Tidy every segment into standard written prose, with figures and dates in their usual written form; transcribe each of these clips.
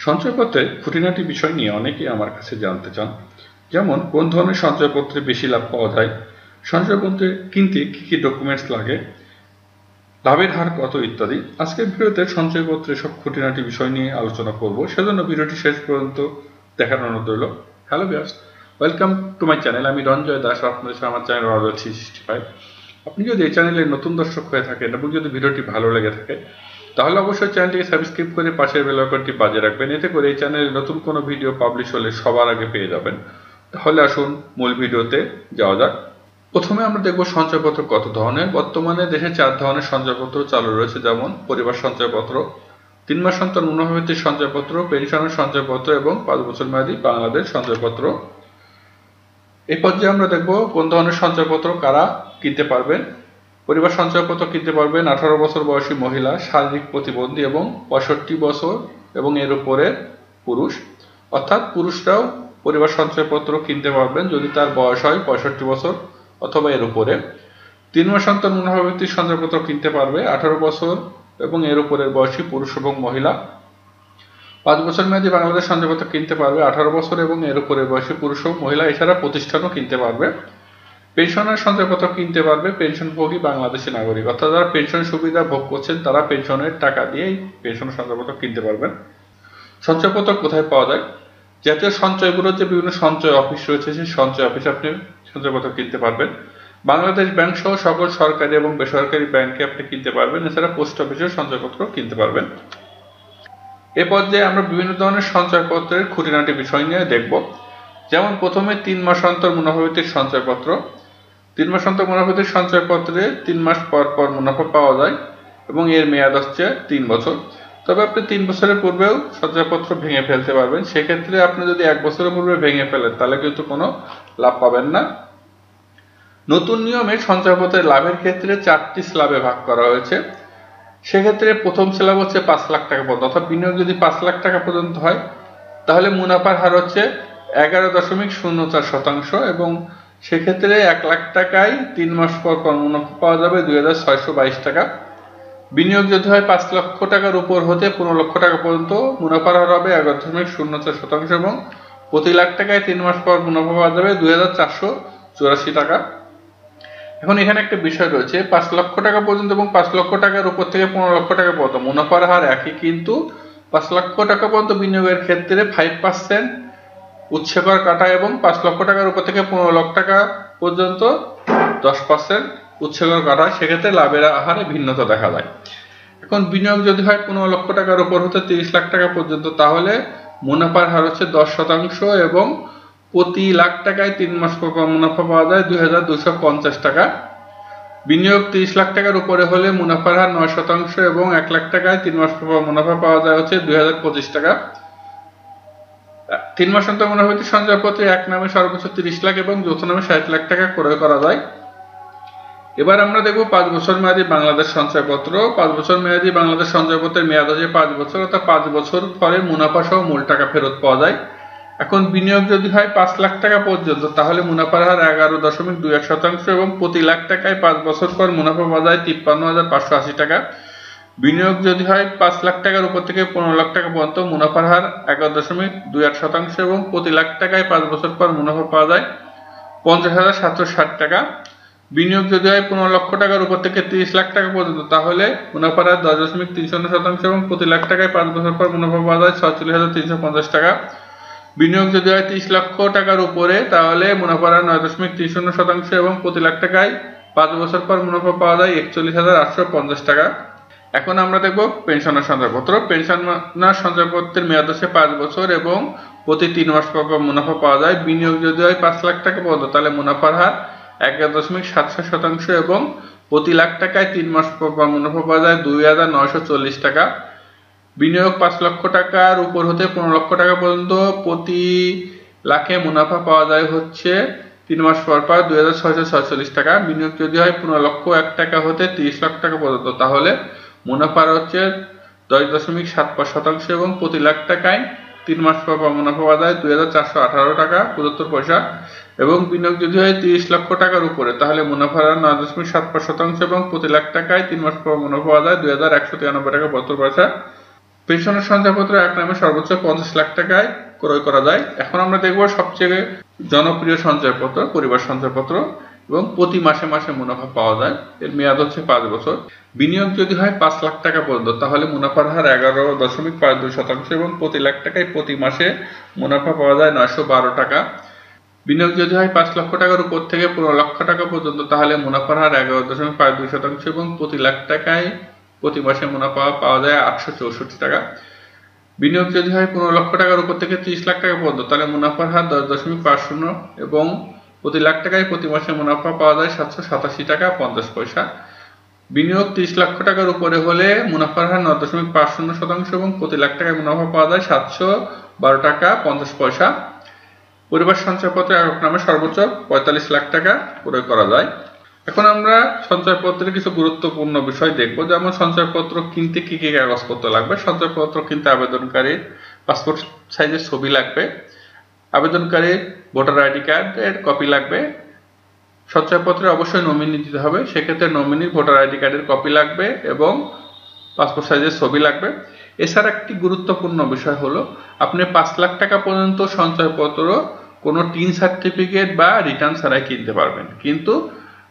সঞ্চয়পত্রের খুঁটিনাটি বিষয় নিয়ে অনেকেই আমার কাছে জানতে চান, যেমন কোন ধরনের সঞ্চয়পত্রে বেশি লাভ পাওয়া যায়, সঞ্চয়পত্রে কিনতে কী কী ডকুমেন্টস লাগে, লাভের হার কত ইত্যাদি। আজকের ভিডিওতে সঞ্চয়পত্রের সব খুঁটিনাটি বিষয় নিয়ে আলোচনা করব, সেজন্য ভিডিওটি শেষ পর্যন্ত দেখার অনুরোধ রইল। Hello viewers, welcome to my channel. আমি রঞ্জয় দাস, আপনাদের সাথে আমার চ্যানেল রঞ্জয় 365। আপনি যদি এই চ্যানেলের নতুন দর্শক হয়ে থাকেন এবং যদি ভিডিওটি ভালো লেগে থাকে, তাহলে অবশ্যই চ্যানেলটিকে সাবস্ক্রাইব করে পাশের বেল আইকনটি বাজিয়ে রাখবেন। এতে করে এই চ্যানেলে নতুন কোনো ভিডিও পাবলিশ হলে সবার আগে পেয়ে যাবেন। তাহলে আসুন মূল ভিডিওতে যাওয়া যাক। প্রথমে আমরা দেখব সঞ্চয়পত্র কত ধরনের। বর্তমানে দেশে 4 ধরনের সঞ্চয়পত্র চালু রয়েছে, যেমন পরিবার সঞ্চয়পত্র, 3 মাস অন্তর মুনাফাভিত্তিক সঞ্চয়পত্র, পেনশনের সঞ্চয়পত্র এবং 5 বছর মেয়াদী বাংলাদেশ সঞ্চয়পত্র। এই পর্যায়ে আমরা দেখব কোন ধরনের সঞ্চয়পত্র কারা কিনতে পারবেন। পরিবার সঞ্চয়পত্র কিনতে পারবেন 18 বছর বয়সী মহিলা, শারীরিক প্রতিবন্ধী এবং 65 বছর এবং এর উপরে পুরুষ। অর্থাৎ পুরুষরাও পরিবার সঞ্চয়পত্র কিনতে পারবেন যদি তার বয়স হয় 65 বছর অথবা এর উপরে। 3 মাস অন্তর মুনাফাভিত্তিক সঞ্চয়পত্র কিনতে পারবে 18 বছর এবং এর উপরের বয়সী পুরুষ এবং মহিলা। 5 বছর মেয়াদী বাংলাদেশ সঞ্চয়পত্র কিনতে পারবে 18 বছর এবং এর উপরের বয়সী পুরুষ ও মহিলা। এছাড়া প্রতিষ্ঠানও কিনতে পারবে। পেনশনের সঞ্চয়পত্র কিনতে পারবে পেনশনভোগী বাংলাদেশি নাগরিক, অর্থাৎ যারা পেনশন সুবিধা ভোগ করছেন তারা পেনশনের টাকা দিয়েই পেনশন সঞ্চয়পত্র কিনতে পারবেন। সঞ্চয়পত্র কোথায় পাওয়া যায়? জাতীয় সঞ্চয় ব্যুরোর যে বিভিন্ন সঞ্চয় অফিস রয়েছে, সেই সঞ্চয় অফিসে আপনি সঞ্চয়পত্র কিনতে পারবেন। বাংলাদেশ ব্যাংক সহ সকল সরকারি এবং বেসরকারি ব্যাংকে আপনি কিনতে পারবেন। এছাড়া পোস্ট অফিসেও সঞ্চয়পত্র কিনতে পারবেন। এ পর্যায়ে আমরা বিভিন্ন ধরনের সঞ্চয়পত্রের খুঁটিনাটি বিষয় নিয়ে দেখব। যেমন প্রথমে 3 মাস অন্তর মুনাফাভিত্তিক সঞ্চয়পত্র। 3 মাস অন্তর মুনাফাভিত্তিক সঞ্চয়পত্রে 3 মাস পর পর মুনাফা পাওয়া যায় এবং এর মেয়াদ হচ্ছে 3 বছর। তবে আপনি 3 বছরের পূর্বেও সঞ্চয়পত্র ভেঙে ফেলতে পারবেন। সেক্ষেত্রে আপনি যদি 1 বছরের পূর্বে ভেঙে ফেলেন তাহলে কিন্তু কোনো লাভ পাবেন না। নতুন নিয়মে সঞ্চয়পত্রের লাভের ক্ষেত্রে 4টি স্ল্যাবে ভাগ করা হয়েছে। সেক্ষেত্রে প্রথম স্ল্যাব হচ্ছে 5 লাখ টাকা পর্যন্ত, অর্থাৎ বিনিয়োগ যদি 5 লাখ টাকা পর্যন্ত হয় তাহলে মুনাফার হার হচ্ছে 11.04% এবং সেক্ষেত্রে 1 লাখ টাকায় 3 মাস পর পর মুনাফা পাওয়া যাবে 2622 টাকা। বিনিয়োগ যদি হয় 5 লক্ষ টাকার উপর হতে 15 লক্ষ টাকা পর্যন্ত, মুনাফার হার হবে 11.04% এবং প্রতি লাখ টাকায় 3 মাস পর মুনাফা পাওয়া যাবে 2484 টাকা। এখন এখানে একটা বিষয় রয়েছে, 5 লক্ষ টাকা পর্যন্ত এবং 5 লক্ষ টাকার উপর থেকে 15 লক্ষ টাকা পর্যন্ত মুনাফার হার একই, কিন্তু 5 লক্ষ টাকা পর্যন্ত বিনিয়োগের ক্ষেত্রে 5% উৎসে কর কাটা এবং 5 লক্ষ টাকার উপর থেকে 15 লক্ষ টাকা পর্যন্ত 10% উৎসে কর কাটা। সেক্ষেত্রে লাভের হারে ভিন্নতা দেখা যায়। এখন বিনিয়োগ যদি হয় 15 লক্ষ টাকার উপর হতে 30 লাখ টাকা পর্যন্ত, তাহলে মুনাফার হার হচ্ছে 10% এবং প্রতি লাখ টাকায় 3 মাস পর পর মুনাফা পাওয়া যায় 2250 টাকা। বিনিয়োগ 30 লাখ টাকার উপরে হলে মুনাফার হার 9% এবং 1 লাখ টাকায় 3 মাস পর পর মুনাফা পাওয়া যায় হচ্ছে 2025 টাকা। 3 মাস অন্তর মুনাফাভিত্তিক সঞ্চয়পত্রে এক নামে সর্বোচ্চ 30 লাখ এবং যৌথ নামে 60 লাখ টাকা ক্রয় করা যায়। এবার আমরা দেখব 5 বছর মেয়াদী বাংলাদেশ সঞ্চয়পত্র। 5 বছর মেয়াদী বাংলাদেশ সঞ্চয়পত্রের মেয়াদ আছে 5 বছর, অর্থাৎ 5 বছর পরে মুনাফা সহ মূল টাকা ফেরত পাওয়া যায়। এখন বিনিয়োগ যদি হয় 5 লাখ টাকা পর্যন্ত, তাহলে মুনাফার হার 11.21% এবং প্রতি লাখ টাকায় 5 বছর পর মুনাফা পাওয়া যায় 53,580 টাকা। বিনিয়োগ যদি হয় 5 লাখ টাকার উপর থেকে 15 লাখ টাকা পর্যন্ত, মুনাফার হার 11.28% এবং প্রতি লাখ টাকায় 5 বছর পর মুনাফা পাওয়া যায় 50,760 টাকা। বিনিয়োগ যদি হয় 15 লক্ষ টাকার উপর থেকে 30 লাখ টাকা পর্যন্ত, তাহলে মুনাফার হার 10.53% এবং প্রতি লাখ টাকায় 5 বছর পর মুনাফা পাওয়া যায় 46,350 টাকা। বিনিয়োগ যদি হয় 30 লক্ষ টাকার উপরে, তাহলে মুনাফার হার 9.30% এবং প্রতি লাখ টাকায় 5 বছর পর মুনাফা পাওয়া যায় 41,850 টাকা। এখন আমরা দেখব পেনশনের সঞ্চয়পত্র। পেনশনের সঞ্চয়পত্রের মেয়াদ আছে 5 বছর এবং প্রতি 3 মাস পর পর মুনাফা পাওয়া যায়। বিনিয়োগ যদি হয় 5 লাখ টাকা পর্যন্ত, তাহলে মুনাফার হার 11.76% এবং প্রতি লাখ টাকায় 3 মাস পর পর মুনাফা পাওয়া যায় 2940 টাকা। বিনিয়োগ 5 লক্ষ টাকার উপর হতে 15 লক্ষ টাকা পর্যন্ত, প্রতি লাখে মুনাফা পাওয়া যায় হচ্ছে 3 মাস পর পর 2646 টাকা। বিনিয়োগ যদি হয় 15 লক্ষ 1 টাকা হতে 30 লাখ টাকা পর্যন্ত, তাহলে মুনাফার হচ্ছে 10.75% এবং প্রতি লাখ টাকায় 3 মাস পর পর মুনাফা পাওয়া যায় 2418 টাকা 75 পয়সা। এবং বিনিয়োগ যদি হয় 30 লক্ষ টাকার উপরে, তাহলে মুনাফার হার 9.75% এবং প্রতি লাখ টাকায় 3 মাস পর মুনাফা পাওয়া যায় 2193 টাকা 72 পয়সা। পেনশনের সঞ্চয়পত্র এক নামে সর্বোচ্চ 50 লাখ টাকায় ক্রয় করা যায়। এখন আমরা দেখব সবচেয়ে জনপ্রিয় সঞ্চয়পত্র পরিবার সঞ্চয়পত্র, এবং প্রতি মাসে মাসে মুনাফা পাওয়া যায়। এর মেয়াদ হচ্ছে 5 বছর। বিনিয়োগ যদি হয় 5 লাখ টাকা পর্যন্ত, তাহলে মুনাফার হার 11.52% এবং প্রতি লাখ টাকায় প্রতি মাসে মুনাফা পাওয়া যায় 912 টাকা। বিনিয়োগ যদি হয় 5 লক্ষ টাকার উপর থেকে 15 লক্ষ টাকা পর্যন্ত, তাহলে মুনাফার হার 11.52% এবং প্রতি লাখ টাকায় প্রতি মাসে মুনাফা পাওয়া যায় 864 টাকা। বিনিয়োগ যদি হয় 15 লক্ষ টাকার উপর থেকে 30 লাখ টাকা পর্যন্ত, তাহলে মুনাফার হার 10.50 এবং প্রতি লাখ টাকায় প্রতি মাসে মুনাফা পাওয়া যায় 787 টাকা 50 পয়সা। বিনিয়োগ 30 লক্ষ টাকার উপরে হলে মুনাফার হার 9.50% এবং প্রতি লাখ টাকায় মুনাফা পাওয়া যায় 712 টাকা 50 পয়সা। পরিবার সঞ্চয়পত্র একক নামে সর্বোচ্চ 45 লাখ টাকা ক্রয় করা যায়। এখন আমরা সঞ্চয়পত্রের কিছু গুরুত্বপূর্ণ বিষয় দেখব, যেমন সঞ্চয়পত্র কিনতে কি কি কাগজপত্র লাগবে। সঞ্চয়পত্র কিনতে আবেদনকারীর পাসপোর্ট সাইজের ছবি লাগবে, আবেদনকারীর ভোটার আইডি কার্ডের কপি লাগবে, সঞ্চয়পত্রে অবশ্যই নমিনি দিতে হবে, সেক্ষেত্রে নমিনির ভোটার আইডি কার্ডের কপি লাগবে এবং পাসপোর্ট সাইজের ছবি লাগবে। এছাড়া একটি গুরুত্বপূর্ণ বিষয় হলো, আপনি 5 লাখ টাকা পর্যন্ত সঞ্চয়পত্র কোনো টিন সার্টিফিকেট বা রিটার্ন ছাড়াই কিনতে পারবেন, কিন্তু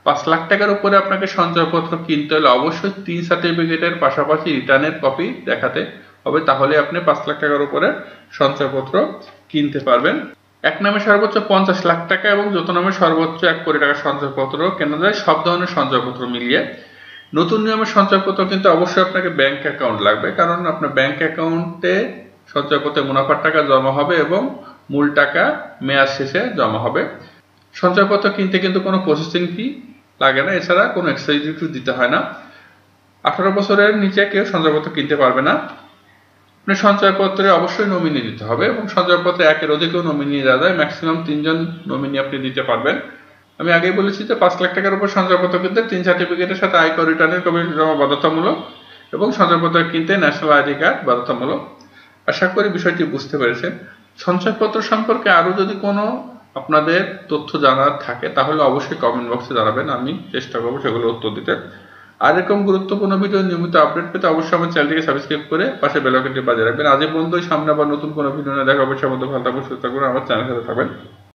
5 লাখ টাকার উপরে আপনাকে সঞ্চয়পত্র কিনতে হলে অবশ্যই টিন সার্টিফিকেটের পাশাপাশি রিটার্নের কপি দেখাতে হবে, তাহলে আপনি 5 লাখ টাকার উপরে সঞ্চয়পত্র কিনতে পারবেন। এক নামে সর্বোচ্চ 50 লাখ টাকা এবং যৌথ নামে সর্বোচ্চ 1 কোটি টাকা সঞ্চয়পত্র কেনা যায়, সব ধরনের সঞ্চয়পত্র মিলিয়ে। নতুন নিয়মের সঞ্চয়পত্র কিন্তু অবশ্যই আপনাকে ব্যাংক অ্যাকাউন্ট লাগবে, কারণ আপনার ব্যাংক অ্যাকাউন্টে সঞ্চয়পত্রে মুনাফার টাকা জমা হবে এবং মূল টাকা মেয়াদ শেষে জমা হবে। সঞ্চয়পত্র কিনতে কিন্তু কোনো প্রসেসিং ফি লাগে না, এছাড়া কোনো এক্সট্রা ডিউটি দিতে হয় না। 18 বছরের নিচে কেউ সঞ্চয়পত্র কিনতে পারবে না। আপনি সঞ্চয়পত্রে অবশ্যই নমিনি দিতে হবে এবং সঞ্চয়পত্রে একের অধিকও নমিনি দেওয়া যায়, ম্যাক্সিমাম 3 জন নমিনি আপনি দিতে পারবেন। আমি আগেই বলেছি যে 5 লাখ টাকার উপর সঞ্চয়পত্র কিনতে 3 সার্টিফিকেটের সাথে আয়কর রিটার্নের কপি জমা বাধ্যতামূলক এবং সঞ্চয়পত্র কিনতে ন্যাশনাল আইডি কার্ড বাধ্যতামূলক। আশা করি বিষয়টি বুঝতে পেরেছেন। সঞ্চয়পত্র সম্পর্কে আরও যদি কোনো আপনাদের তথ্য জানার থাকে তাহলে অবশ্যই কমেন্ট বক্সে জানাবেন, আমি চেষ্টা করবো সেগুলো উত্তর দিতে। আর এরকম গুরুত্বপূর্ণ ভিডিও নিয়মিত আপডেট পেতে অবশ্যই আমার চ্যানেলটিকে সাবস্ক্রাইব করে পাশে বেল আইকনটি বাজিয়ে রাখবেন। আজ এই পর্যন্তই, সামনে আবার নতুন কোনো ভিডিও নিয়ে দেখা হবে। সে মধ্যে ভালো থাকবেন, সুস্থ থাকবেন, আমার চ্যানেলের সাথে থাকবেন।